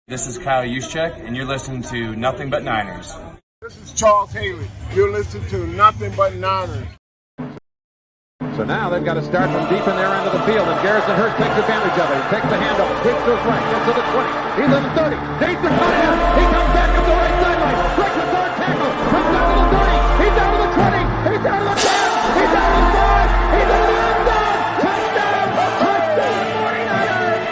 This is Kyle Juszczyk, and you're listening to Nothing But Niners. This is Charles Haley. You're listening to Nothing But Niners. So now they've got to start from deep in their end of the field, and Garrison Hurst takes advantage of it. He takes the handoff, kicks to his right, gets to the 20. He's in the 30. Needs to cut in. He comes back up the right sideline. Breaks the third tackle. Comes down to the 30. He's down to the 20. He's down to the 10. He's down to the 5. He's out of the end zone. Touchdown! Touchdown! 49ers!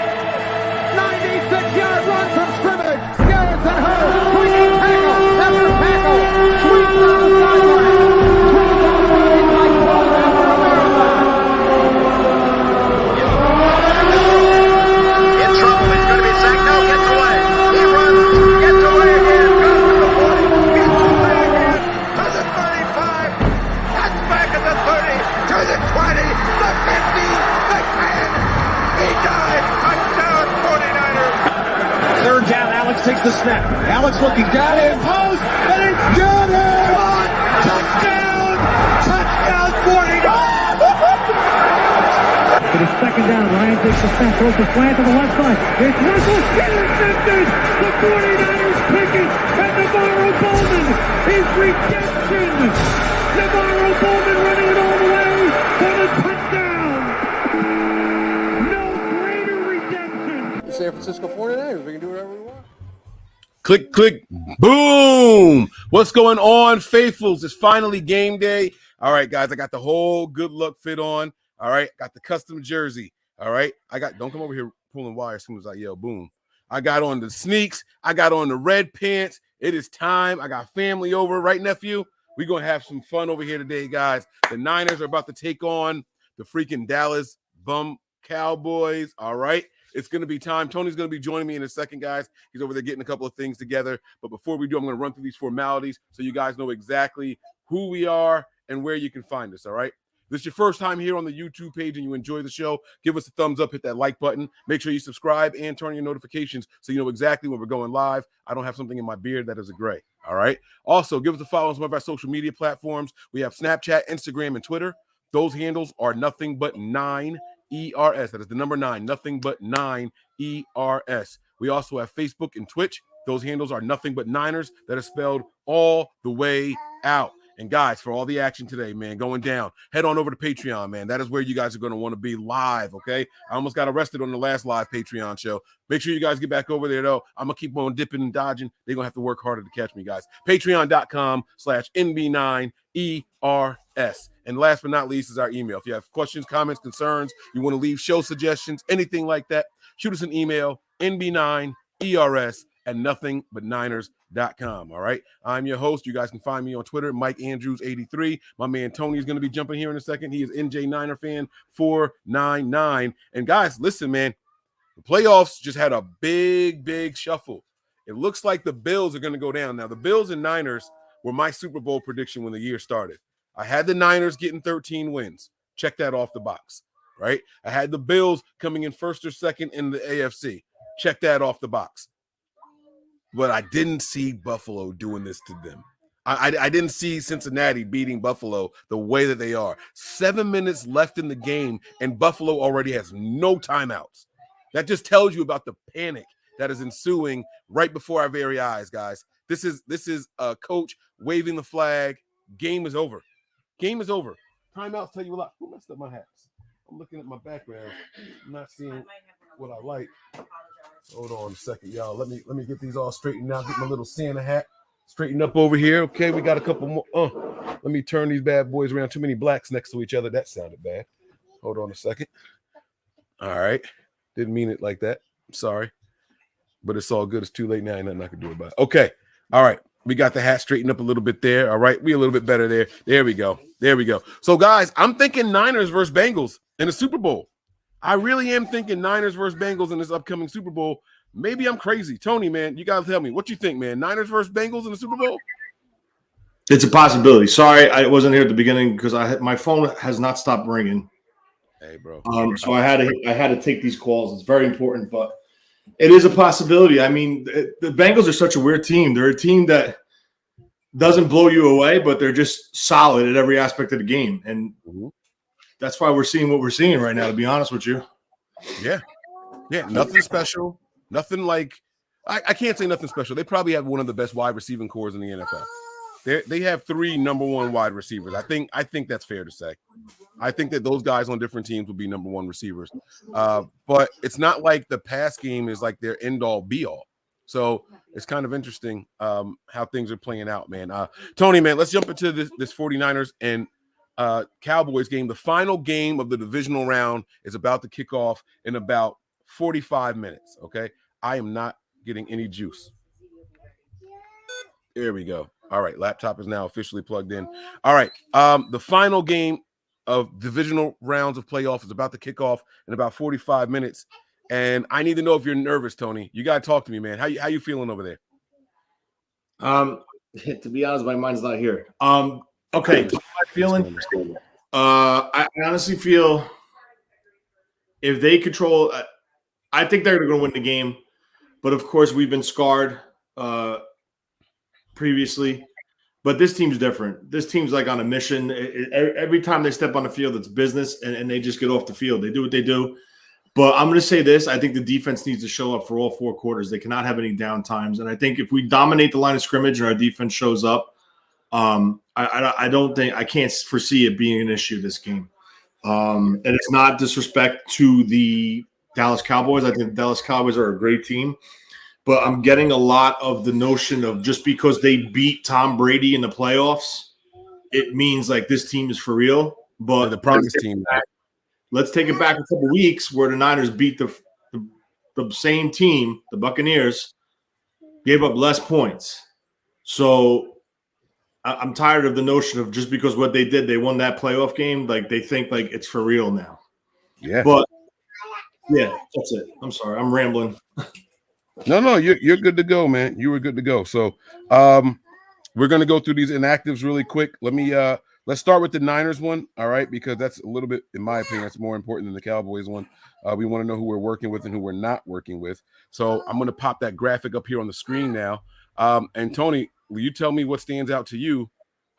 96-yard run from scrimmage. Garrison Hurst swinging tackle after tackle. Sweeps down the sideline. Takes the snap. Alex looking down in post, and it's good. Touchdown! Touchdown 49! It is second down. Ryan takes the snap, throws the slant to the left side. It's Russell, intercepted! The 49ers pick it, and Navarro Bowman is redemption! Navarro Bowman running it all the way for the touchdown! No greater redemption! The San Francisco 49ers, we can do whatever we want. Click, click, boom. What's going on, faithfuls? It's finally game day. All right, guys, I got the whole good luck fit on. All right, got the custom jersey. All right, don't come over here pulling wire as soon as I yell boom. I got on the sneaks. I got on the red pants. It is time. I got family over, right, nephew? We're going to have some fun over here today, guys. The Niners are about to take on the freaking Dallas Cowboys. All right. It's going to be time. Tony's going to be joining me in a second, guys. He's over there getting a couple of things together. But before we do, I'm going to run through these formalities so you guys know exactly who we are and where you can find us, all right? If this is your first time here on the YouTube page and you enjoy the show, give us a thumbs up, hit that like button. Make sure you subscribe and turn on your notifications so you know exactly when we're going live. I don't have something in my beard that is a gray, all right? Also, give us a follow on some of our social media platforms. We have Snapchat, Instagram, and Twitter. Those handles are Nothing But 9 ERS. That is the number 9, Nothing But 9 ERS. We also have Facebook and Twitch. Those handles are Nothing But Niners. That is spelled all the way out. And guys, for all the action today, man, going down, head on over to Patreon, man. That is where you guys are going to want to be live, okay? I almost got arrested on the last live Patreon show. Make sure you guys get back over there, though. I'm going to keep on dipping and dodging. They're going to have to work harder to catch me, guys. Patreon.com/NB9ERS. And last but not least is our email. If you have questions, comments, concerns, you want to leave show suggestions, anything like that, shoot us an email, nb9ers@nothingbutniners.com. All right. I'm your host. You guys can find me on Twitter, Mike Andrews 83. My man Tony is going to be jumping here in a second. He is NJ Niner fan 499. And guys, listen, man, the playoffs just had a big shuffle. It looks like the Bills are going to go down. Now, the Bills and Niners were my Super Bowl prediction when the year started. I had the Niners getting 13 wins. Check that off the box, right? I had the Bills coming in first or second in the AFC. Check that off the box. But I didn't see Buffalo doing this to them. I didn't see Cincinnati beating Buffalo the way that they are. 7 minutes left in the game, and Buffalo already has no timeouts. That just tells you about the panic that is ensuing right before our very eyes, guys. This is a coach waving the flag. Game is over. Game is over. Timeouts tell you a lot. Who messed up my hats? I'm looking at my background. I'm not seeing what I like. Hold on a second, y'all. Let me get these all straightened out. Get my little Santa hat straightened up over here. Okay, we got a couple more. Let me turn these bad boys around. Too many blacks next to each other. That sounded bad. Hold on a second. All right. Didn't mean it like that. I'm sorry. But it's all good. It's too late now. Ain't nothing I can do about it. Okay. All right. We got the hat straightened up a little bit there. All right. We a little bit better there. There we go. There we go. So, guys, I'm thinking Niners versus Bengals in the Super Bowl. I really am thinking Niners versus Bengals in this upcoming Super Bowl. Maybe I'm crazy. Tony, man, you got to tell me. What you think, man? Niners versus Bengals in the Super Bowl? It's a possibility. Sorry, I wasn't here at the beginning because my phone has not stopped ringing. Hey, bro. So I had to take these calls. It's very important, but it is a possibility. I mean, the Bengals are such a weird team. They're a team that doesn't blow you away, but they're just solid at every aspect of the game. And that's why we're seeing what we're seeing right now, to be honest with you. Yeah. Yeah, nothing special. Nothing like I can't say nothing special. They probably have one of the best wide receiving cores in the NFL. They have 3 number 1 wide receivers. I think that's fair to say. I think that those guys on different teams will be number 1 receivers. But it's not like the pass game is like their end all be all. So it's kind of interesting how things are playing out, man. Tony, man, let's jump into this 49ers and Cowboys game. The final game of the divisional round is about to kick off in about 45 minutes. Okay. I am not getting any juice. There we go. All right. Laptop is now officially plugged in. All right. The final game of divisional rounds of playoff is about to kick off in about 45 minutes. And I need to know if you're nervous, Tony. You got to talk to me, man. How you feeling over there? To be honest, my mind's not here. Okay. So I'm feeling. I honestly feel if they control, I think they're going to win the game. But of course, we've been scarred previously. But this team's different. This team's like on a mission. Every time they step on the field, it's business, and they just get off the field. They do what they do. But I'm going to say this. I think the defense needs to show up for all 4 quarters. They cannot have any down times. And I think if we dominate the line of scrimmage and our defense shows up, I can't foresee it being an issue this game. And it's not disrespect to the Dallas Cowboys. I think the Dallas Cowboys are a great team. But I'm getting a lot of the notion of just because they beat Tom Brady in the playoffs, it means like this team is for real. But the promise team. Let's take it back a couple weeks where the Niners beat the same team, the Buccaneers, gave up less points. So I'm tired of the notion of just because what they did, they won that playoff game, like they think like it's for real now. Yeah. But yeah, that's it. I'm sorry. I'm rambling. No, you're good to go, man. You were good to go. So we're gonna go through these inactives really quick. Let's start with the Niners one, all right, because that's a little bit, in my opinion, that's more important than the Cowboys one. We want to know who we're working with and who we're not working with. So I'm going to pop that graphic up here on the screen now. And Tony, will you tell me what stands out to you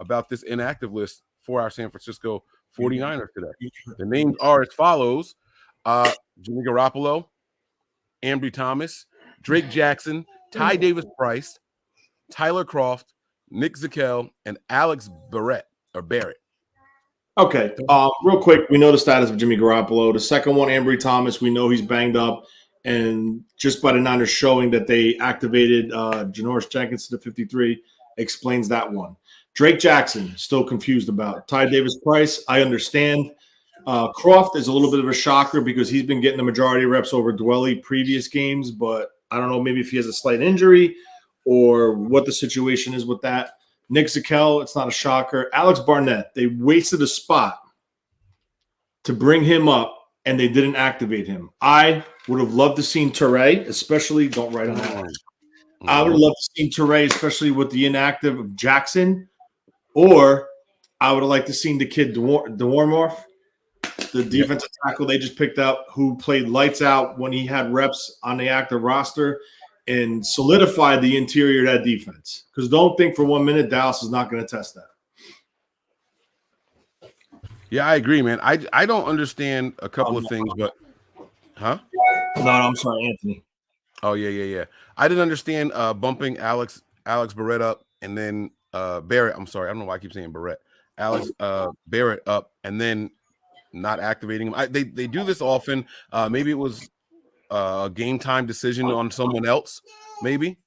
about this inactive list for our San Francisco 49ers today? The names are as follows. Jimmy Garoppolo, Ambry Thomas, Drake Jackson, Ty Davis-Price, Tyler Kroft, Nick Zakelj, and Alex Barrett. Okay. Real quick, we know the status of Jimmy Garoppolo. The second one, Ambry Thomas, we know he's banged up. And just by the Niners showing that they activated Janoris Jenkins to the 53 explains that one. Drake Jackson, still confused about. Ty Davis-Price, I understand. Kroft is a little bit of a shocker because he's been getting the majority of reps over Dwelly previous games, but I don't know maybe if he has a slight injury or what the situation is with that. Nick Zakelj, it's not a shocker. Alex Barnett, they wasted a spot to bring him up, and they didn't activate him. I would have loved to seen Teray, especially – don't write on that one. I would have loved to seen Teray, especially with the inactive of Jackson, or I would have liked to seen the kid DeWarmorth, the defensive tackle they just picked up, who played lights out when he had reps on the active roster and solidified the interior of that defense. Because don't think for 1 minute Dallas is not going to test that. Yeah, I agree, man. I don't understand a couple of things, but huh? No, I'm sorry, Anthony. Oh, yeah. I didn't understand bumping Alex Barrett up and then Barrett. I'm sorry. I don't know why I keep saying Barrett. Alex Barrett up and then not activating him. They do this often. Maybe it was a game time decision on someone else, maybe.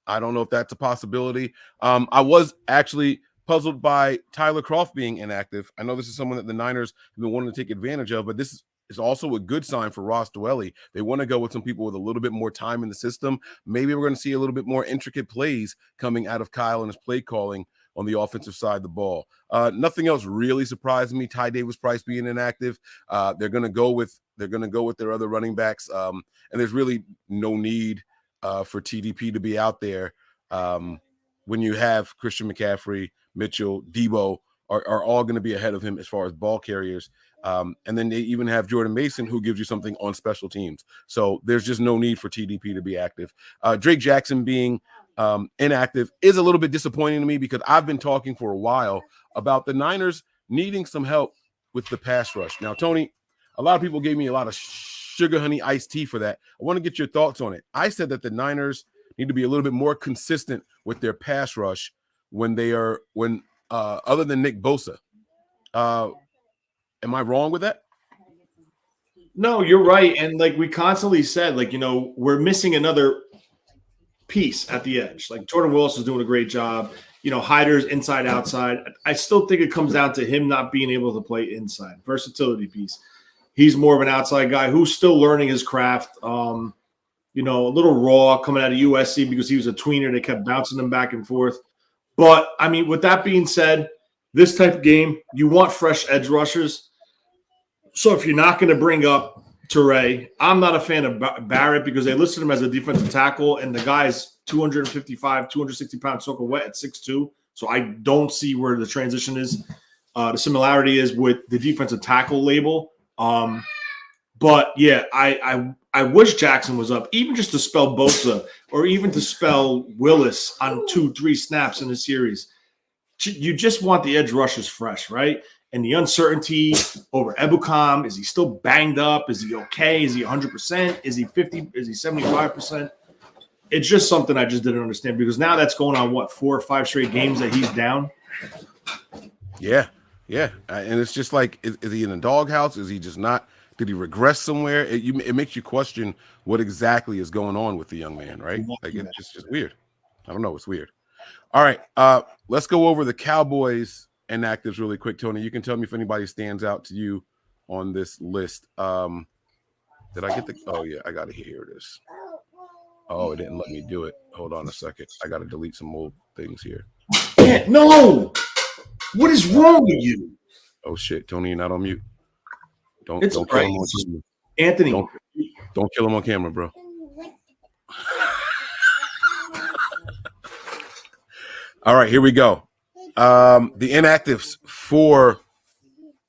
I don't know if that's a possibility. I was actually puzzled by Tyler Kroft being inactive. I know this is someone that the Niners have been wanting to take advantage of, but this is also a good sign for Ross Dwelly. They want to go with some people with a little bit more time in the system. Maybe we're going to see a little bit more intricate plays coming out of Kyle and his play calling on the offensive side of the ball. Nothing else really surprised me. Ty Davis-Price being inactive. They're going to go with their other running backs, and there's really no need for TDP to be out there when you have Christian McCaffrey, Mitchell, Debo are all going to be ahead of him as far as ball carriers. And then they even have Jordan Mason, who gives you something on special teams. So there's just no need for TDP to be active. Drake Jackson being inactive is a little bit disappointing to me because I've been talking for a while about the Niners needing some help with the pass rush. Now, Tony, a lot of people gave me a lot of sugar honey iced tea for that. I want to get your thoughts on it. I said that the Niners need to be a little bit more consistent with their pass rush other than Nick Bosa. Am I wrong with that? No, you're right. And like we constantly said, like, we're missing another piece at the edge. Like Jordan Willis is doing a great job. Hyder's inside, outside. I still think it comes down to him not being able to play inside. Versatility piece. He's more of an outside guy who's still learning his craft. A little raw coming out of USC because he was a tweener. They kept bouncing him back and forth. But, I mean, with that being said, this type of game, you want fresh edge rushers. So if you're not going to bring up Toure, I'm not a fan of Barrett because they listed him as a defensive tackle, and the guy's 255, 260 pounds soaking wet at 6'2". So I don't see where the transition is. The similarity is with the defensive tackle label. But yeah, I wish Jackson was up, even just to spell Bosa or even to spell Willis on 2-3 snaps in the series. You just want the edge rushers fresh, right? And the uncertainty over Ebukam, is he still banged up? Is he okay? Is he 100%? Is he 50? Is he 75%? It's just something I just didn't understand because now that's going on, 4 or 5 straight games that he's down? Yeah. And it's just like, is he in a doghouse? Is he just not? Did he regress somewhere? It makes you question what exactly is going on with the young man, right? Like it's just weird. I don't know. It's weird. All right. Let's go over the Cowboys inactives really quick, Tony. You can tell me if anybody stands out to you on this list. Did I get oh yeah, I got it. Here it is. Oh, it didn't let me do it. Hold on a second. I got to delete some old things here. No. What is wrong with you? Oh shit, Tony, you're not on mute. Don't kill him on camera. Anthony. Don't kill him on camera, bro. All right, here we go. The inactives for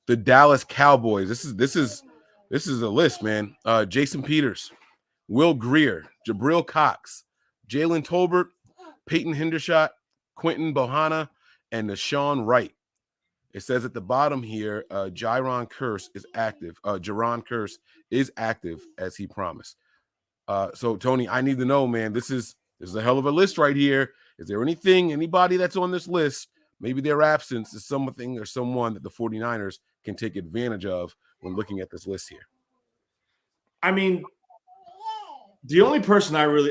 the Dallas Cowboys. This is a list, man. Jason Peters, Will Grier, Jabril Cox, Jalen Tolbert, Peyton Hendershot, Quentin Bohanna, and Deshaun Wright. It says at the bottom here, Jaron Curse is active. Jaron Curse is active as he promised. So Tony, I need to know, man. This is a hell of a list right here. Is there anybody that's on this list? Maybe their absence is something or someone that the 49ers can take advantage of when looking at this list here. I mean, the only person I really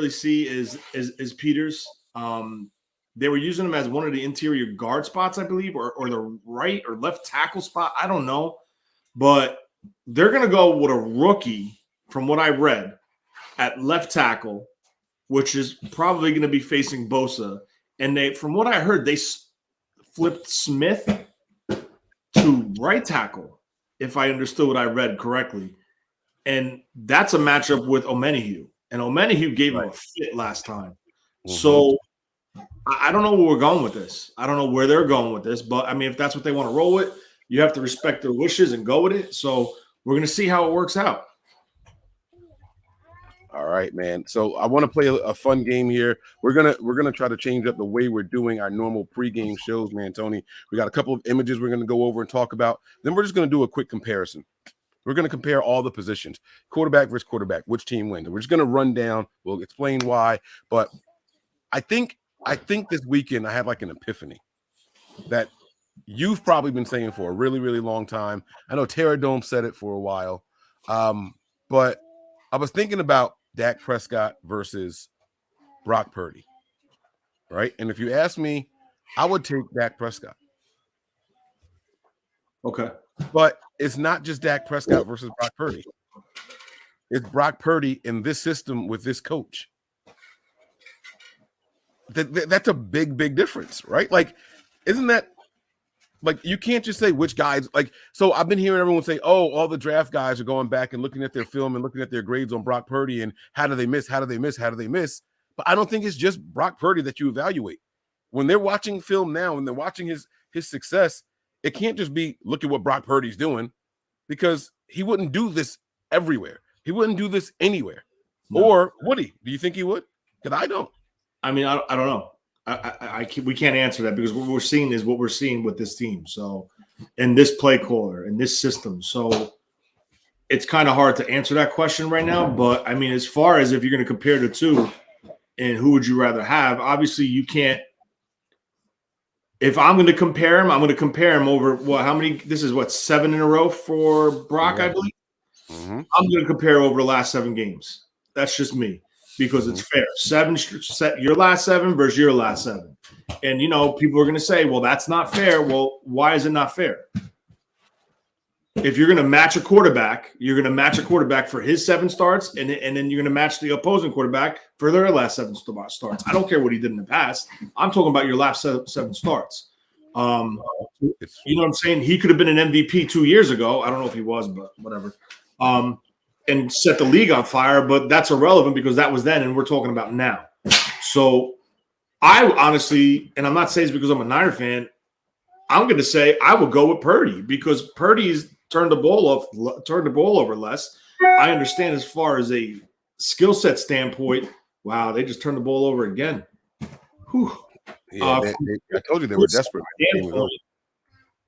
see is Peters. They were using him as one of the interior guard spots, I believe, or the right or left tackle spot. I don't know. But they're going to go with a rookie, from what I read, at left tackle, which is probably going to be facing Bosa. And from what I heard, they flipped Smith to right tackle, if I understood what I read correctly. And that's a matchup with Omenihu. And Omenihu gave him a fit last time. Mm-hmm. So I don't know where we're going with this. I don't know where they're going with this. But, I mean, if that's what they want to roll with, you have to respect their wishes and go with it. So we're going to see how it works out. All right, man. So I want to play a fun game here. We're gonna try to change up the way we're doing our normal pregame shows, man. Tony, we got a couple of images we're gonna go over and talk about. Then we're just gonna do a quick comparison. We're gonna compare all the positions, quarterback versus quarterback, which team wins. We're just gonna run down. We'll explain why. But I think this weekend I had like an epiphany that you've probably been saying for a really, really long time. I know Terra Dome said it for a while, but I was thinking about Dak Prescott versus Brock Purdy, right? And if you ask me, I would take Dak Prescott. Okay. But it's not just Dak Prescott versus Brock Purdy. It's Brock Purdy in this system with this coach. That's a big, big difference, right? Like, isn't that like you can't just say which guys like so I've been hearing everyone say, oh, all the draft guys are going back and looking at their film and looking at their grades on Brock Purdy and how do they miss? But I don't think it's just Brock Purdy that you evaluate. When they're watching film now and they're watching his success, it can't just be look at what Brock Purdy's doing, because he wouldn't do this everywhere. He wouldn't do this anywhere. No. Or would he? Do you think he would? Because I don't. I mean, I don't know. We can't answer that because what we're seeing is what we're seeing with this team. So, and this play caller and this system. So, it's kind of hard to answer that question right now. But I mean, as far as if you're going to compare the two and who would you rather have, obviously you can't. If I'm going to compare him, I'm going to compare him over how many? This is 7 in a row for Brock, I believe. Mm-hmm. I'm going to compare over the last 7 games. That's just me because it's fair. 7 your last 7 versus your last 7. And, people are going to say, well, that's not fair. Well, why is it not fair? If you're going to match a quarterback, you're going to match a quarterback for his 7 starts, and then you're going to match the opposing quarterback for their last 7 starts. I don't care what he did in the past. I'm talking about your last 7 starts. You know what I'm saying? He could have been an MVP 2 years ago. I don't know if he was, but whatever. And set the league on fire, but that's irrelevant because that was then, and we're talking about now. So I honestly, and I'm not saying it's because I'm a Niner fan, I'm going to say I would go with Purdy because Purdy's turned the ball over less. I understand as far as a skill set standpoint. Wow, they just turned the ball over again. Whew. Yeah, I told you they were desperate.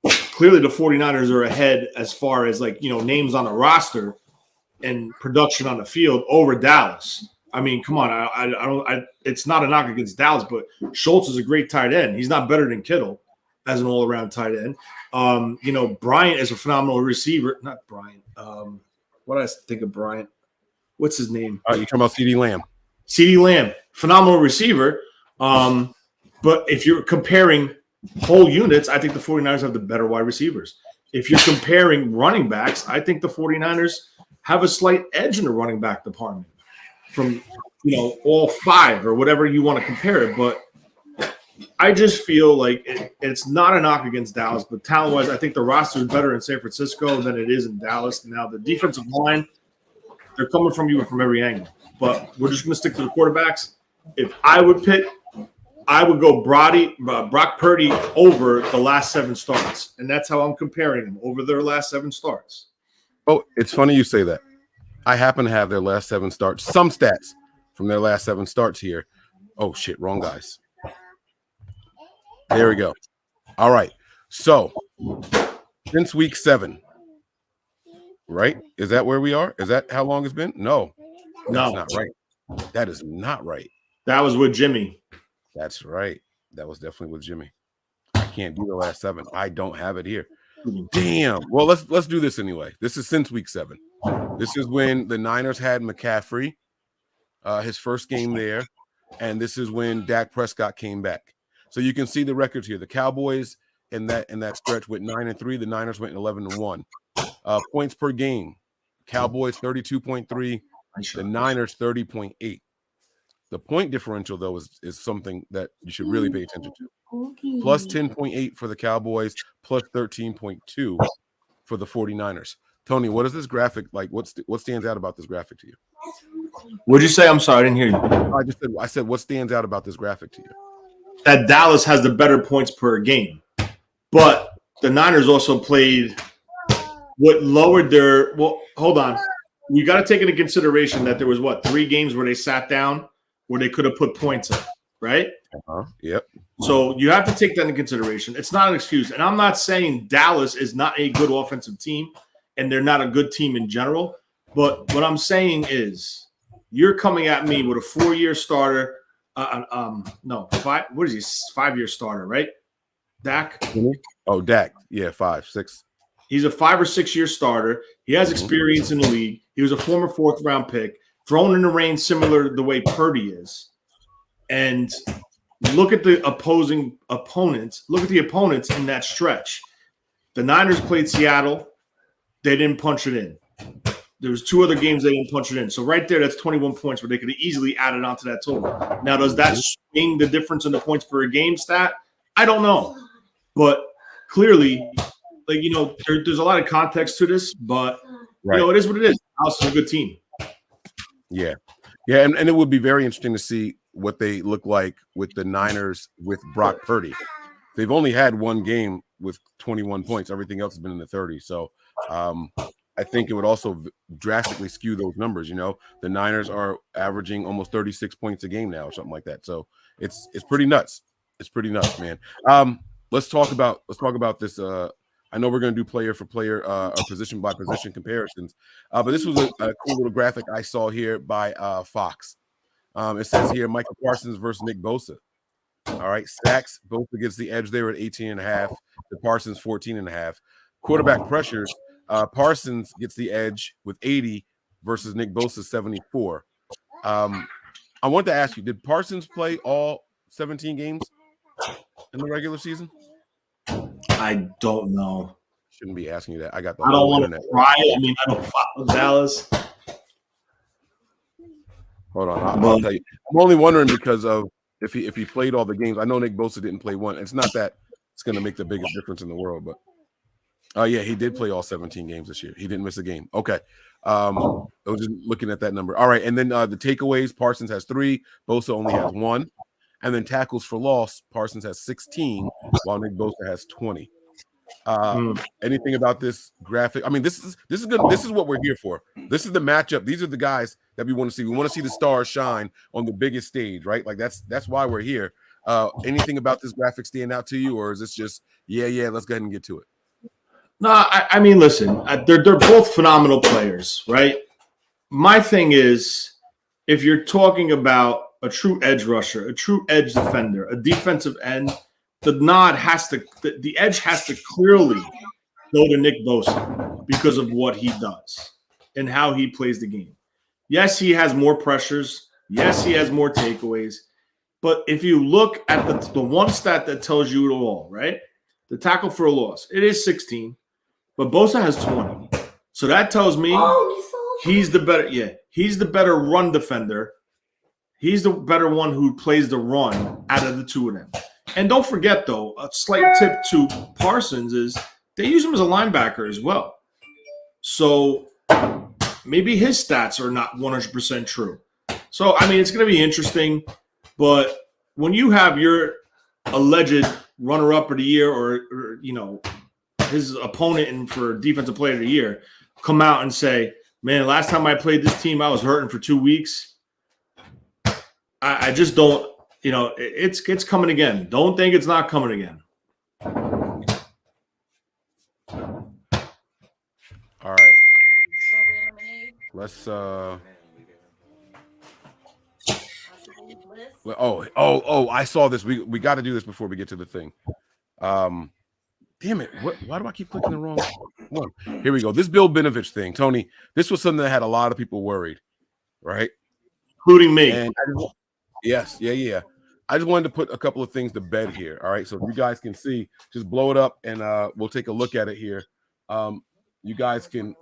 Clearly, the 49ers are ahead as far as names on the roster and production on the field over Dallas. I mean, come on, I don't. It's not a knock against Dallas, but Schultz is a great tight end. He's not better than Kittle as an all-around tight end. Bryant is a phenomenal receiver. Not Bryant. What did I think of Bryant? What's his name? You're talking about CeeDee Lamb. CeeDee Lamb, phenomenal receiver. But if you're comparing whole units, I think the 49ers have the better wide receivers. If you're comparing running backs, I think the 49ers have a slight edge in the running back department from, all 5 or whatever you want to compare it. But I just feel like it's not a knock against Dallas, but talent-wise, I think the roster is better in San Francisco than it is in Dallas. Now, the defensive line, they're coming from you from every angle. But we're just going to stick to the quarterbacks. If I would pick, I would go Brock Purdy over the last 7 starts. And that's how I'm comparing them, over their last 7 starts. Oh, it's funny you say that. I happen to have their last 7 starts. Some stats from their last 7 starts here. Oh, shit, wrong guys. There we go. All right. So, since week 7, right? Is that where we are? Is that how long it's been? No. That's not right. That is not right. That was with Jimmy. That's right. That was definitely with Jimmy. I can't do the last 7. I don't have it here. Damn. Well, let's do this anyway. This is since week 7. This is when the Niners had McCaffrey, his first game there, and this is when Dak Prescott came back. So you can see the records here. The Cowboys in that stretch went 9-3. The Niners went 11-1. Points per game. Cowboys 32.3. The Niners 30.8. The point differential, though, is something that you should really pay attention to. Plus 10.8 for the Cowboys, plus 13.2 for the 49ers. Tony, what is this graphic like? What stands out about this graphic to you? What'd you say? I'm sorry, I didn't hear you. I said what stands out about this graphic to you? That Dallas has the better points per game. But the Niners also played what lowered their – well, hold on. You got to take into consideration that there was, 3 games where they sat down where they could have put points up, right? Yep. So you have to take that into consideration. It's not an excuse. And I'm not saying Dallas is not a good offensive team and they're not a good team in general. But what I'm saying is you're coming at me with a 4-year starter. What is he? 5-year starter, right? Dak? Oh, Dak. Yeah, 5, 6. He's a 5 or 6 year starter. He has experience in the league. He was a former 4th round pick, thrown in the rain similar to the way Purdy is. And look at the opposing opponents. Look at the opponents in that stretch. The Niners played Seattle. They didn't punch it in. There was 2 other games they didn't punch it in. So right there, that's 21 points where they could have easily added onto that total. Now, does that swing the difference in the points per game stat? I don't know. But clearly, there's a lot of context to this, but it is what it is. House is a good team. Yeah. Yeah, and it would be very interesting to see what they look like with the Niners with Brock Purdy. They've only had 1 game with 21 points. Everything else has been in the 30s. So I think it would also drastically skew those numbers. The Niners are averaging almost 36 points a game now or something like that. So it's pretty nuts. It's pretty nuts, man. Let's talk about this. I know we're going to do player for player or position by position comparisons, but this was a cool little graphic I saw here by Fox. It says here Michael Parsons versus Nick Bosa. All right, sacks, Bosa gets the edge there at 18.5. The Parsons 14.5. Quarterback pressures, Parsons gets the edge with 80 versus Nick Bosa 74. I want to ask you, did Parsons play all 17 games in the regular season? I don't know. Shouldn't be asking you that. I got the I don't want to cry. I mean, I don't follow Dallas. Hold on, I'll tell you. I'm only wondering because of if he played all the games. I know Nick Bosa didn't play one. It's not that it's going to make the biggest difference in the world, but yeah, he did play all 17 games this year. He didn't miss a game. Okay. I was just looking at that number. All right, and then the takeaways, Parsons has 3, Bosa only has 1. And then tackles for loss, Parsons has 16, while Nick Bosa has 20. Anything about this graphic? I mean, this is good. This is what we're here for. This is the matchup. These are the guys that we want to see. We want to see the stars shine on the biggest stage, right? Like that's why we're here. Anything about this graphic stand out to you, or is this just yeah? Let's go ahead and get to it. No, I mean, listen, they're both phenomenal players, right? My thing is, if you're talking about a true edge rusher, a true edge defender, a defensive end, the edge has to clearly go to Nick Bosa because of what he does and how he plays the game. Yes, he has more pressures. Yes, he has more takeaways. But if you look at the one stat that tells you it all, right? The tackle for a loss, it is 16, but Bosa has 20. So that tells me he's the better run defender. He's the better one who plays the run out of the two of them. And don't forget, though, a slight tip to Parsons is they use him as a linebacker as well. So maybe his stats are not 100% true. So, I mean, it's going to be interesting. But when you have your alleged runner-up of the year or his opponent for Defensive Player of the Year come out and say, man, last time I played this team, I was hurting for 2 weeks. I just don't, it's coming again. Don't think it's not coming again. All right. Let's I saw this. We got to do this before we get to the thing. Damn it. Why do I keep clicking the wrong one? Here we go. This Bill Benovich thing, Tony, this was something that had a lot of people worried, right? Including me. And yes. I just wanted to put a couple of things to bed here. All right. So if you guys can see, just blow it up and we'll take a look at it here. You guys can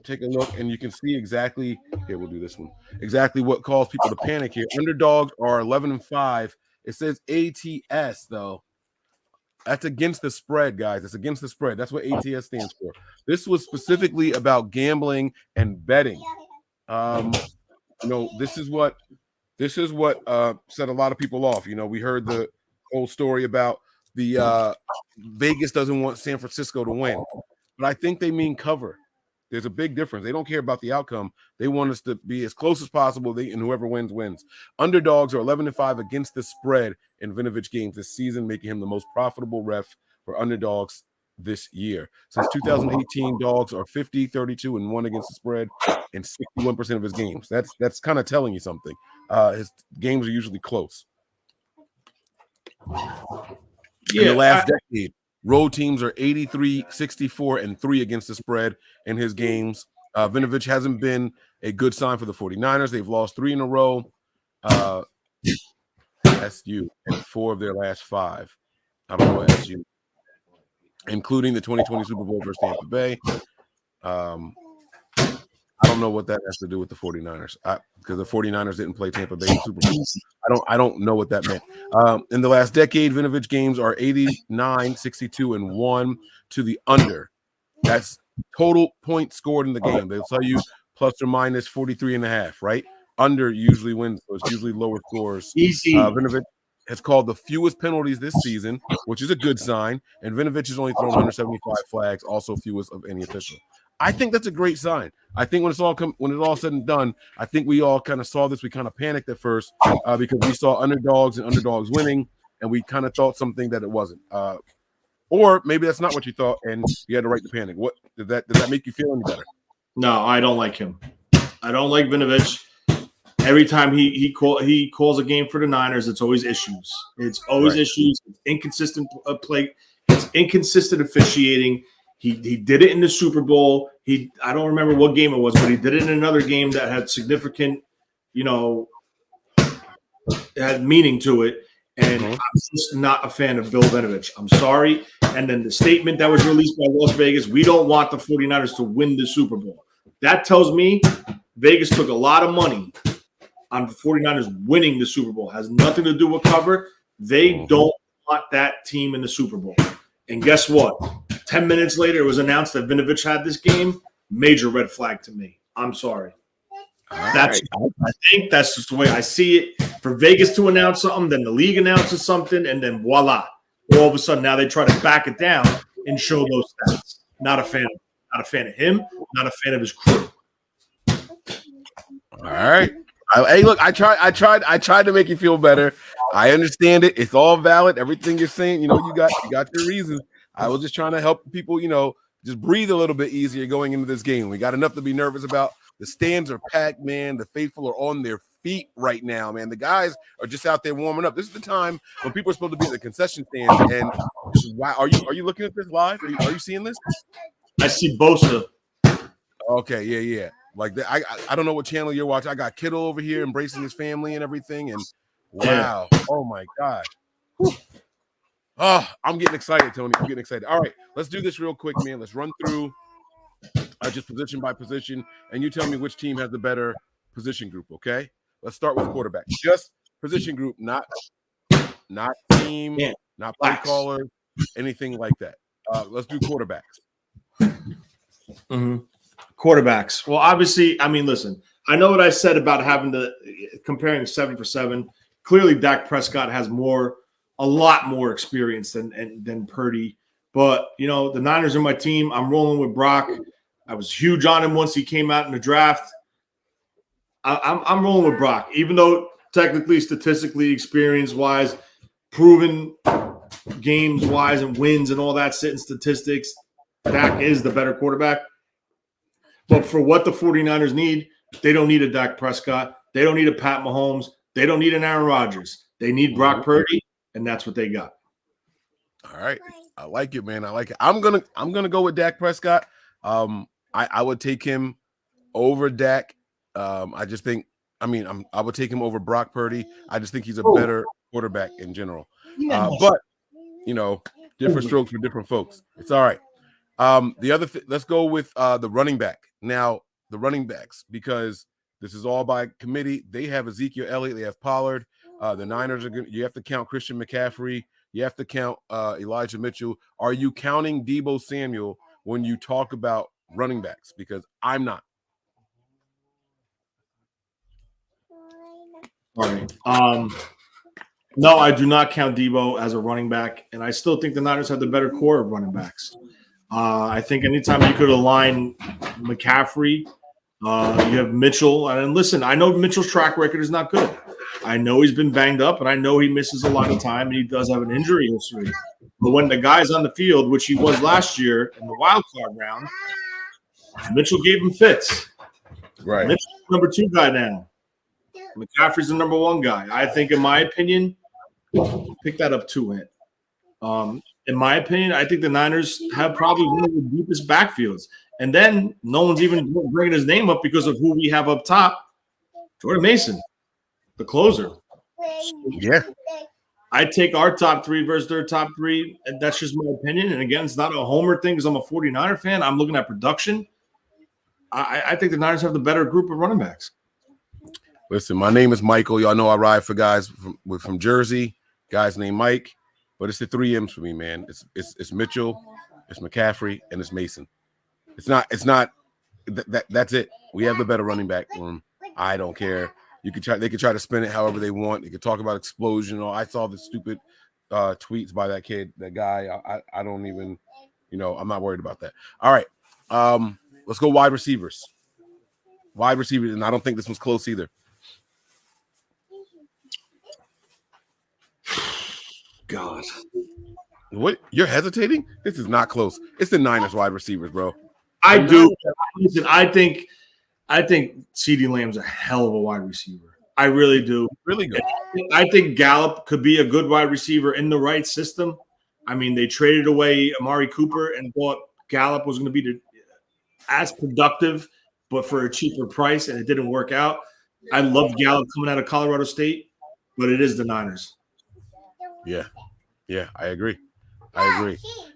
take a look and you can see exactly here. We'll do this one. Exactly what caused people to panic here. Underdogs are 11-5. It says ATS though. That's against the spread, guys. That's against the spread. That's what ATS stands for. This was specifically about gambling and betting. This is what set a lot of people off. We heard the whole story about the Vegas doesn't want San Francisco to win, but I think they mean cover. There's a big difference. They don't care about the outcome. They want us to be as close as possible. And whoever wins, wins. Underdogs are 11-5 against the spread in Vinovich games this season, making him the most profitable ref for underdogs this year. Since 2018, dogs are 50-32-1 against the spread in 61% of his games. That's kind of telling you something. His games are usually close. In the last decade, road teams are 83-64-3 against the spread in his games. Vinovich hasn't been a good sign for the 49ers. They've lost 3 in a row. SU in 4 of their last 5. I don't know what SU, including the 2020 Super Bowl versus Tampa Bay. I don't know what that has to do with the 49ers because the 49ers didn't play Tampa Bay in Super Bowl. I don't know what that meant. In the last decade, Vinovich games are 89-62-1 to the under. That's total points scored in the game. They'll tell you plus or minus 43.5, right? Under usually wins, so it's usually lower scores. Easy. Vinovich has called the fewest penalties this season, which is a good sign. And Vinovich has only thrown 175 flags, also fewest of any official. I think that's a great sign. I think when it's all said and done, I think we all kind of saw this. We kind of panicked at first because we saw underdogs and underdogs winning, and we kind of thought something that it wasn't. Or maybe that's not what you thought, and you had the right to panic. What does that make you feel any better? No, I don't like him. I don't like Vinovich. Every time he calls a game for the Niners, it's always issues. It's always issues. It's inconsistent play. It's inconsistent officiating. He did it in the Super Bowl. I don't remember what game it was, but he did it in another game that had significant, it had meaning to it. And I'm just not a fan of Bill Vinovich. I'm sorry. And then the statement that was released by Las Vegas, we don't want the 49ers to win the Super Bowl. That tells me Vegas took a lot of money on the 49ers winning the Super Bowl. It has nothing to do with cover. They don't want that team in the Super Bowl. And guess what? 10 minutes later, it was announced that Vinovich had this game. Major red flag to me. I'm sorry. I think that's just the way I see it. For Vegas to announce something, then the league announces something, and then voila. All of a sudden, now they try to back it down and show those stats. Not a fan. Not a fan of him. Not a fan of his crew. All right. Hey, look, I tried to make you feel better. I understand it. It's all valid. Everything you're saying, you got your reasons. I was just trying to help people, just breathe a little bit easier going into this game. We got enough to be nervous about. The stands are packed, man. The faithful are on their feet right now, man. The guys are just out there warming up. This is the time when people are supposed to be at the concession stands. And wow, are you looking at this live? Are you seeing this? I see Bosa. Okay, yeah. Like I don't know what channel you're watching. I got Kittle over here embracing his family and everything. And wow, oh my God. Whew. Oh, I'm getting excited, Tony. I'm getting excited. All right, let's do this real quick, man. Let's run through just position by position, and you tell me which team has the better position group, okay? Let's start with quarterback. Just position group, not team, not play caller, anything like that. Let's do quarterbacks. Quarterbacks. Well, obviously, listen, I know what I said about comparing 7 for 7. Clearly, Dak Prescott has a lot more experience than Purdy. But, the Niners are my team. I'm rolling with Brock. I was huge on him once he came out in the draft. I'm rolling with Brock, even though technically, statistically, experience-wise, proven games-wise and wins and all that sitting statistics, Dak is the better quarterback. But for what the 49ers need, they don't need a Dak Prescott. They don't need a Pat Mahomes. They don't need an Aaron Rodgers. They need Brock Purdy, and that's what they got. All right. I like it, man. I like it. I'm gonna go with Dak Prescott. I would take him over Dak. I just think I would take him over Brock Purdy. I just think he's a better quarterback in general. But different strokes for different folks. It's all right. The other let's go with the running back. Now, the running backs, because this is all by committee. They have Ezekiel Elliott, they have Pollard. The Niners are good. You have to count Christian McCaffrey, you have to count Elijah Mitchell. Are you counting Deebo Samuel when you talk about running backs? Because I'm not. All right. No, I do not count Deebo as a running back, and I still think the Niners have the better core of running backs. I think anytime you could align McCaffrey, you have Mitchell. And listen, I know Mitchell's track record is not good. I know he's been banged up, and I know he misses a lot of time, and he does have an injury history. But when the guy's on the field, which he was last year in the wild card round, Mitchell gave him fits. Right. Mitchell's the number 2 guy now. McCaffrey's the number 1 guy. I think, in my opinion, pick that up too, Ant. In my opinion, I think the Niners have probably one of the deepest backfields. And then no one's even bringing his name up because of who we have up top. Jordan Mason, the closer. Yeah. I take our top 3 versus their top 3, and that's just my opinion. And again, it's not a homer thing because I'm a 49er fan. I'm looking at production. I think the Niners have the better group of running backs. Listen, my name is Michael. Y'all know I ride for guys from Jersey, guys named Mike. But it's the 3 M's for me, man. It's Mitchell, it's McCaffrey, and it's Mason. It's not that's it. We have the better running back room. I don't care. They could try to spin it however they want. They could talk about explosion. Or I saw the stupid tweets by that kid, that guy. I don't even, I'm not worried about that. All right. Let's go wide receivers. Wide receivers, and I don't think this one's close either. God. What? You're hesitating? This is not close. It's the Niners wide receivers, bro. I do. Listen, I think CeeDee Lamb's a hell of a wide receiver. I really do. Really good. I think Gallup could be a good wide receiver in the right system. I mean, they traded away Amari Cooper and thought Gallup was going to be as productive, but for a cheaper price, and it didn't work out. I love Gallup coming out of Colorado State, but it is the Niners. Yeah, I agree.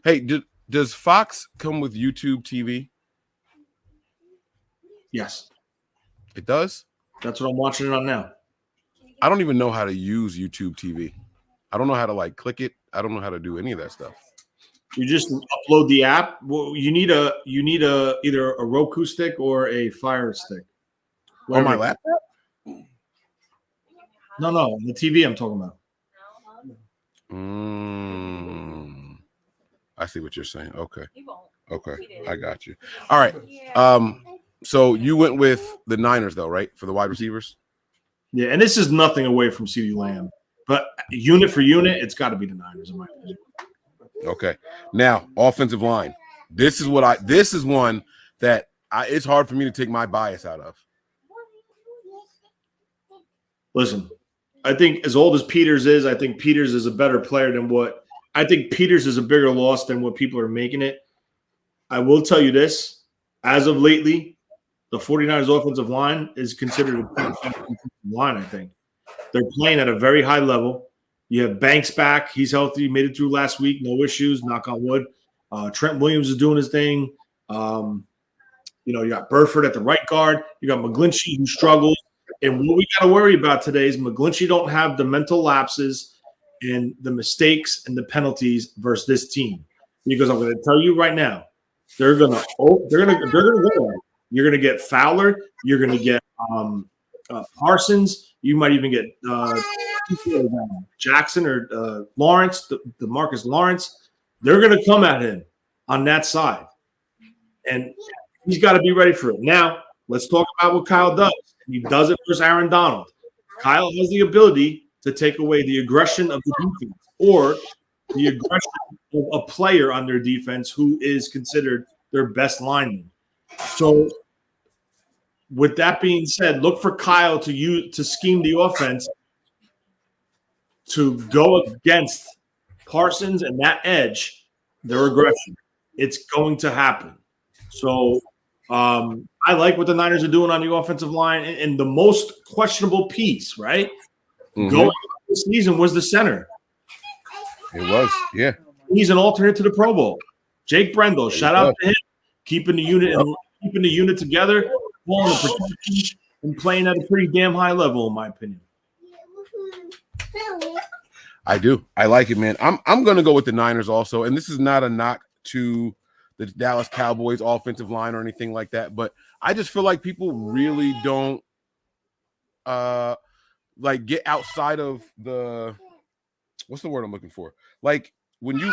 Hey, does Fox come with YouTube TV? Yes. It does? That's what I'm watching it on now. I don't even know how to use YouTube TV. I don't know how to click it. I don't know how to do any of that stuff. You just upload the app. Well, you need either a Roku stick or a Fire stick. On my laptop? No, the TV I'm talking about. I see what you're saying. Okay, I got you. All right. So you went with the Niners, though, right, for the wide receivers? Yeah, and this is nothing away from CeeDee Lamb, but unit for unit, it's got to be the Niners, in my opinion. Okay. Now, offensive line. This is one that it's hard for me to take my bias out of. Listen, I think as old as Peters is, I think Peters is a better player than what – I think Peters is a bigger loss than what people are making it. I will tell you this. As of lately, the 49ers offensive line is considered a line, I think. They're playing at a very high level. You have Banks back. He's healthy. Made it through last week. No issues. Knock on wood. Trent Williams is doing his thing. You got Burford at the right guard. You got McGlinchey who struggles. And what we got to worry about today is McGlinchey don't have the mental lapses and the mistakes and the penalties versus this team. Because I'm going to tell you right now, they're gonna go there. You're going to get Fowler. You're going to get Parsons. You might even get Jackson or Lawrence, DeMarcus Lawrence. They're going to come at him on that side. And he's got to be ready for it. Now, let's talk about what Kyle does. He does it versus Aaron Donald. Kyle has the ability to take away the aggression of the defense or the aggression of a player on their defense who is considered their best lineman. So, with that being said, look for Kyle to scheme the offense to go against Parsons and that edge, their aggression. It's going to happen. So, I like what the Niners are doing on the offensive line. And the most questionable piece, right, going this season was the center. It was, yeah. He's an alternate to the Pro Bowl. Jake Brendel, shout out to him, keeping the unit together, pulling the protection, and playing at a pretty damn high level, in my opinion. I do. I like it, man. I'm going to go with the Niners also, and this is not a knock to the Dallas Cowboys offensive line or anything like that, but I just feel like people really don't get outside of the what's the word I'm looking for? Like when you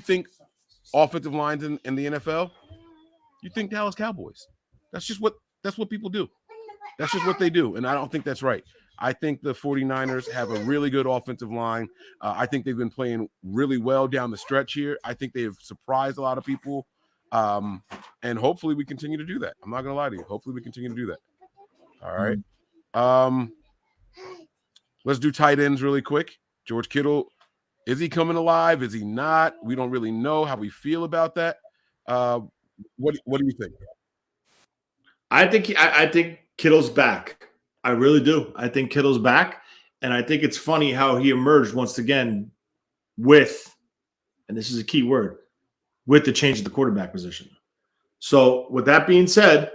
think offensive lines in the NFL, you think Dallas Cowboys. That's what people do. That's just what they do, and I don't think that's right. I think the 49ers have a really good offensive line. I think they've been playing really well down the stretch here. I think they've surprised a lot of people. And hopefully we continue to do that. I'm not going to lie to you. Hopefully we continue to do that. All right. Let's do tight ends really quick. George Kittle, is he coming alive? Is he not? We don't really know how we feel about that. What do you think? I think Kittle's back. I really do. I think Kittle's back, and I think it's funny how he emerged once again with, and this is a key word, with the change of the quarterback position. So with that being said,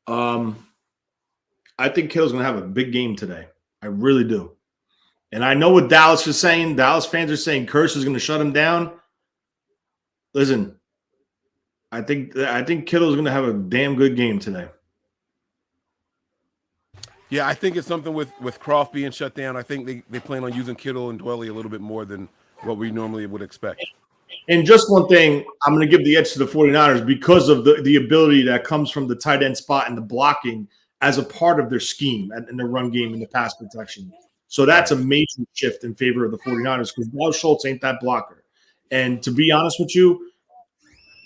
I think Kittle's going to have a big game today. I really do. And I know what Dallas is saying. Dallas fans are saying Curse is going to shut him down. Listen, I think Kittle's going to have a damn good game today. Yeah, I think it's something with Croft being shut down. I think they plan on using Kittle and Dwelly a little bit more than what we normally would expect. And just one thing, I'm going to give the edge to the 49ers because of the ability that comes from the tight end spot and the blocking as a part of their scheme and the run game and the pass protection. So that's a major shift in favor of the 49ers because Dallas Schultz ain't that blocker. And to be honest with you,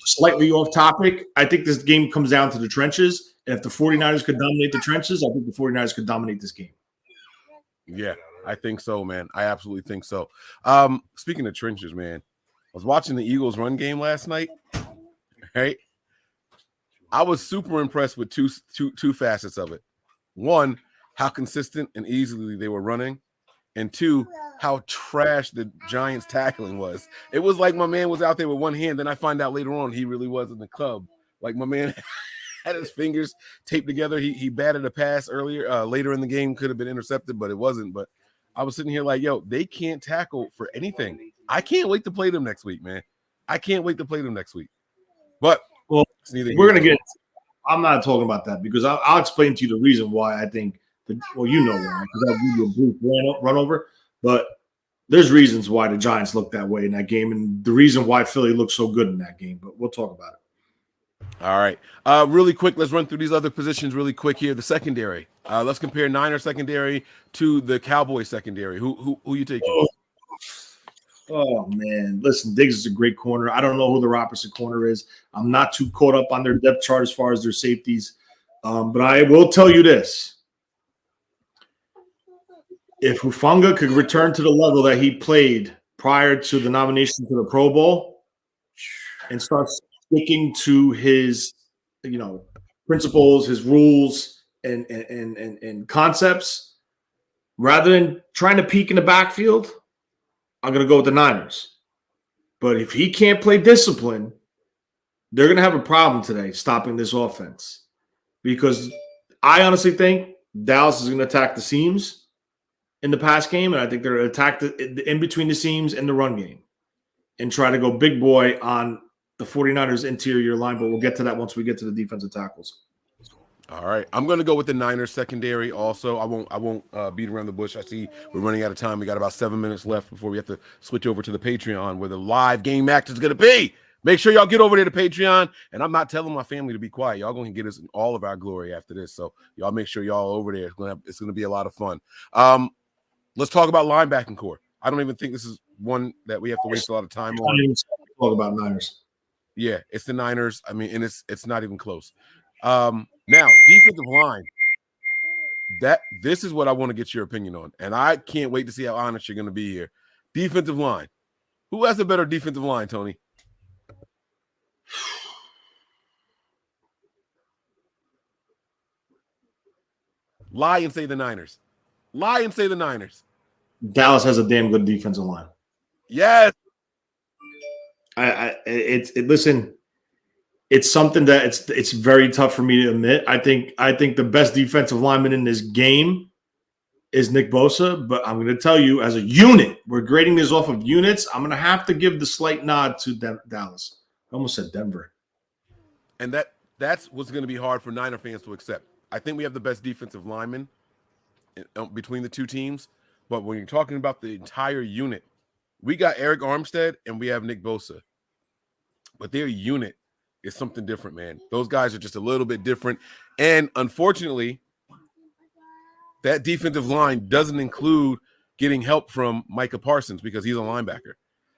slightly off topic, I think this game comes down to the trenches. And if the 49ers could dominate the trenches, I think the 49ers could dominate this game. Yeah, I think so, man. I absolutely think so. Speaking of trenches, man, I was watching the Eagles run game last night, right? I was super impressed with two facets of it. One, how consistent and easily they were running. And two, how trash the Giants tackling was. It was like my man was out there with one hand. Then I find out later on he really was in the club. Like my man had his fingers taped together. He batted a pass earlier, later in the game, could have been intercepted, but it wasn't. But I was sitting here like, yo, they can't tackle for anything. I can't wait to play them next week, man. I can't wait to play them next week. But well, we're gonna get. I'm not talking about that because I'll explain to you the reason why I think. You know why, because I'll give you a brief run over. But there's reasons why the Giants look that way in that game, and the reason why Philly looked so good in that game. But we'll talk about it. All right. Really quick, let's run through these other positions really quick here. The secondary. Let's compare Niners secondary to the Cowboys secondary. Who you taking? Oh, man. Listen, Diggs is a great corner. I don't know who the opposite corner is. I'm not too caught up on their depth chart as far as their safeties. But I will tell you this. If Hufanga could return to the level that he played prior to the nomination to the Pro Bowl and start sticking to his, principles, his rules, and concepts, rather than trying to peek in the backfield, I'm going to go with the Niners. But if he can't play discipline, they're going to have a problem today stopping this offense, because I honestly think Dallas is going to attack the seams in the pass game, and I think they're going to attack the in between the seams in the run game and try to go big boy on the 49ers interior line, but we'll get to that once we get to the defensive tackles. All right. I'm going to go with the Niners secondary also. I won't beat around the bush. I see we're running out of time. We got about 7 minutes left before we have to switch over to the Patreon where the live game act is going to be. Make sure y'all get over there to Patreon. And I'm not telling my family to be quiet. Y'all going to get us in all of our glory after this. So y'all make sure y'all over there. It's going to be a lot of fun. Let's talk about linebacking core. I don't even think this is one that we have to waste a lot of time on. I don't even talk about Niners. Yeah, it's the Niners. I mean, and it's not even close. Now, defensive line. This is what I want to get your opinion on, and I can't wait to see how honest you're going to be here. Defensive line. Who has a better defensive line, Tony? Lie and say the Niners. Lie and say the Niners. Dallas has a damn good defensive line. Yes. Listen, it's something that it's very tough for me to admit. I think the best defensive lineman in this game is Nick Bosa, but I'm going to tell you, as a unit, we're grading this off of units. I'm going to have to give the slight nod to Dallas. I almost said Denver. And that's what's going to be hard for Niner fans to accept. I think we have the best defensive lineman between the two teams, but when you're talking about the entire unit, we got Eric Armstead and we have Nick Bosa, but their unit is something different, man. Those guys are just a little bit different, and unfortunately, that defensive line doesn't include getting help from Micah Parsons because he's a linebacker.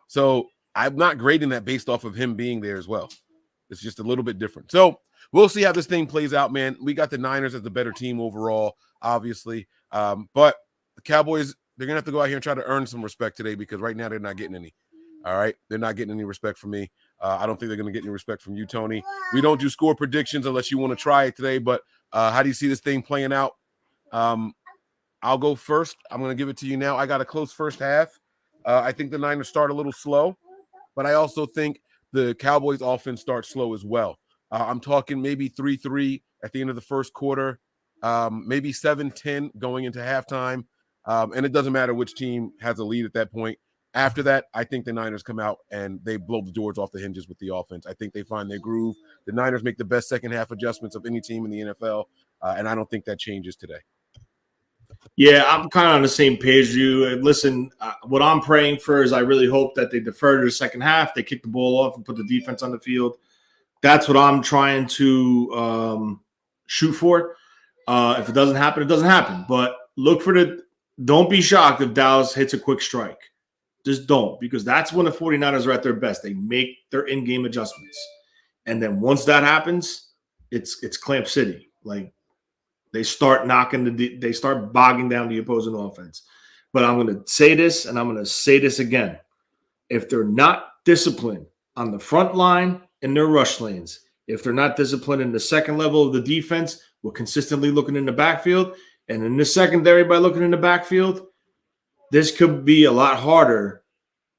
So I'm not grading that based off of him being there as well. It's just a little bit different. So we'll see how this thing plays out, man. We got the Niners as the better team overall, obviously. But the Cowboys, they're going to have to go out here and try to earn some respect today because right now they're not getting any. All right? They're not getting any respect from me. I don't think they're going to get any respect from you, Tony. We don't do score predictions unless you want to try it today. But how do you see this thing playing out? I'll go first. I'm going to give it to you now. I got a close first half. I think the Niners start a little slow, but I also think the Cowboys offense starts slow as well. I'm talking maybe 3-3 at the end of the first quarter, maybe 7-10 going into halftime. And it doesn't matter which team has a lead at that point. After that, I think the Niners come out and they blow the doors off the hinges with the offense. I think they find their groove. The Niners make the best second half adjustments of any team in the NFL, and I don't think that changes today. Yeah, I'm kind of on the same page as you. Listen, what I'm praying for is I really hope that they defer to the second half. They kick the ball off and put the defense on the field. That's what I'm trying to shoot for. If it doesn't happen, it doesn't happen. But look for don't be shocked if Dallas hits a quick strike. Just don't, because that's when the 49ers are at their best. They make their in-game adjustments. And then once that happens, it's Clamp City. Like, they start they start bogging down the opposing offense. But I'm going to say this, and I'm going to say this again. If they're not disciplined on the front line in their rush lanes, if they're not disciplined in the second level of the defense, we're consistently looking in the backfield, and in the secondary by looking in the backfield, this could be a lot harder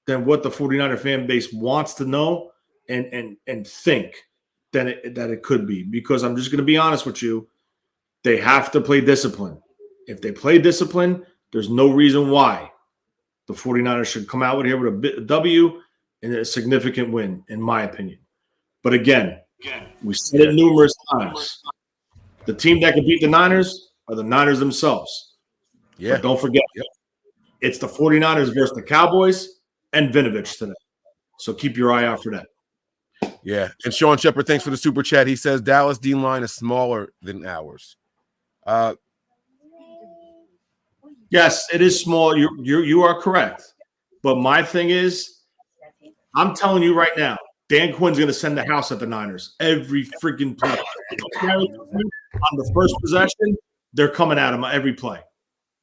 than what the 49er fan base wants to know and think that it could be. Because I'm just going to be honest with you, they have to play discipline. If they play discipline, there's no reason why the 49ers should come out with here with a W and a significant win, in my opinion. But again, we said it numerous times. The team that can beat the Niners are the Niners themselves. Yeah. But don't forget, it's the 49ers versus the Cowboys and Vinovich today. So keep your eye out for that. Yeah. And Sean Shepard, thanks for the super chat. He says Dallas D-line is smaller than ours. Yes, it is small. You are correct. But my thing is, I'm telling you right now, Dan Quinn's going to send the house at the Niners every freaking play. On the first possession, they're coming at him every play.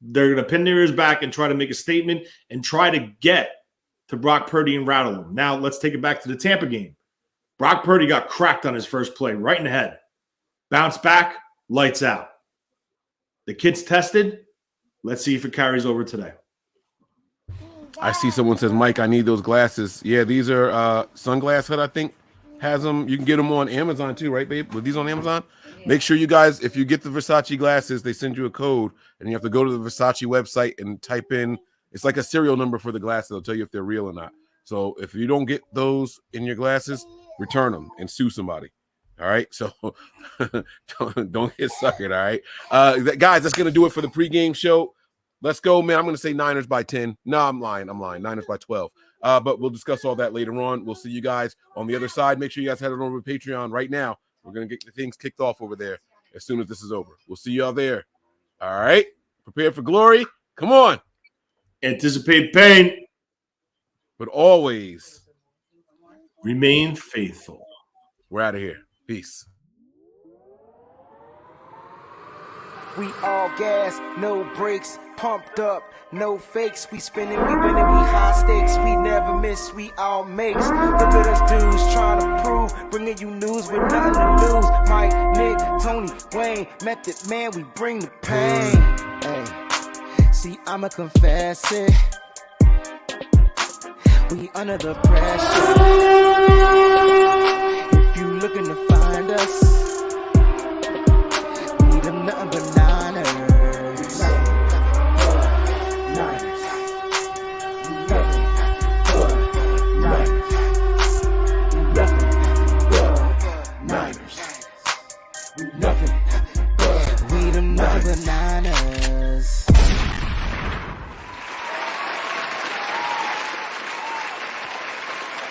They're going to pin their ears back and try to make a statement and try to get to Brock Purdy and rattle him. Now, let's take it back to the Tampa game. Brock Purdy got cracked on his first play, right in the head. Bounce back, lights out. The kid's tested. Let's see if it carries over today. I see someone says, Mike, I need those glasses. Yeah, these are Sunglass Hut, I think, has them. You can get them on Amazon too, right, babe? Were these on Amazon? Yeah. Make sure you guys, if you get the Versace glasses, they send you a code, and you have to go to the Versace website and type in, it's like a serial number for the glasses. They'll tell you if they're real or not. So if you don't get those in your glasses, return them and sue somebody. All right, so don't get suckered, all right? Guys, that's going to do it for the pregame show. Let's go, man. I'm going to say Niners by 10. No, I'm lying. Niners by 12. But we'll discuss all that later on. We'll see you guys on the other side. Make sure you guys head on over to Patreon right now. We're going to get the things kicked off over there as soon as this is over. We'll see y'all there. All right? Prepare for glory. Come on. Anticipate pain. But always remain faithful. We're out of here. Peace. We all gas, no brakes, pumped up, no fakes. We spinning, we winning, we high stakes. We never miss, we all makes. Look at us dudes trying to prove, bringing you news with nothing to lose. Mike, Nick, Tony, Wayne, Method Man, we bring the pain. Hey, see, I'ma confess it. We under the pressure. If you looking to find us, we them nothing but Niners. We them nothing but Niners.